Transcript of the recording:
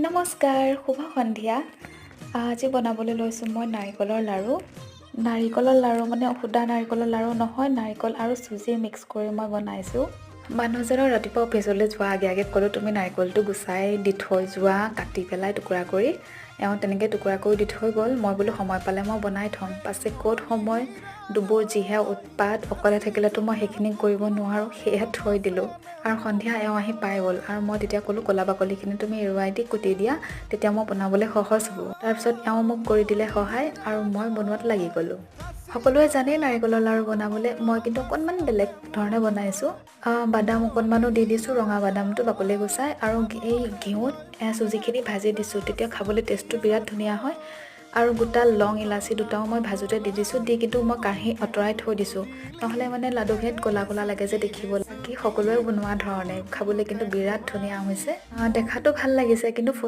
নমস্কাৰ, শুভ সন্ধিয়া। আজি বনাবলৈ লৈছোঁ মই নাৰিকলৰ লাড়ু। নাৰিকলৰ লাড়ু মানে সুদা নাৰিকলৰ লাড়ু নহয়, নাৰিকল আৰু চুজি মিক্স কৰি মই বনাইছোঁ। মানুহজনৰ ৰাতিপুৱা অফিচলৈ যোৱা আগে ক'লোঁ তুমি নাৰিকলটো গুচাই দি থৈ যোৱা, কাটি পেলাই টুকুৰা কৰি। এওঁ তেনেকৈ টুকুৰা কৰি দি থৈ গ'ল। মই বোলো সময় পালে মই বনাই থ'ম। পাছে ক'ত সময়, দুবোৰ যিহে উৎপাত, অকলে থাকিলেতো মই সেইখিনি কৰিব নোৱাৰোঁ, সেয়ে থৈ দিলোঁ। আৰু সন্ধিয়া এওঁ আহি পাই গ'ল আৰু মই তেতিয়া ক'লোঁ ক'লা বাকলিখিনি তুমি এৰুৱাই দি কুটি দিয়া, তেতিয়া মই বনাবলৈ সহজ হ'ব। তাৰপিছত এওঁ মোক কৰি দিলে সহায় আৰু মই বনোৱাত লাগি গ'লোঁ। সকলোৱে জানেই নাৰিকলৰ লাড়ু বনাবলৈ, মই কিন্তু অকণমান বেলেগ ধৰণে বনাইছোঁ। বাদাম অকণমানো দি দিছোঁ, ৰঙা বাদামটো বাকলি গুচাই, আৰু এই ঘিউত চুজিখিনি ভাজি দিছোঁ, তেতিয়া খাবলৈ টেষ্টটো বিৰাট ধুনীয়া হয়। আৰু গোটা লং ইলাচি দুটাও মই ভাজোতে দি দিছোঁ, দি কিন্তু মই কাঢ়ি আঁতৰাই থৈ দিছোঁ, নহ'লে মানে লাডুখিনিত ক'লা ক'লা লাগে যে দেখিবলৈ। বাকী সকলোৱে বনোৱা ধৰণে খাবলৈ কিন্তু বিৰাট ধুনীয়া হৈছে। দেখাতো ভাল লাগিছে, কিন্তু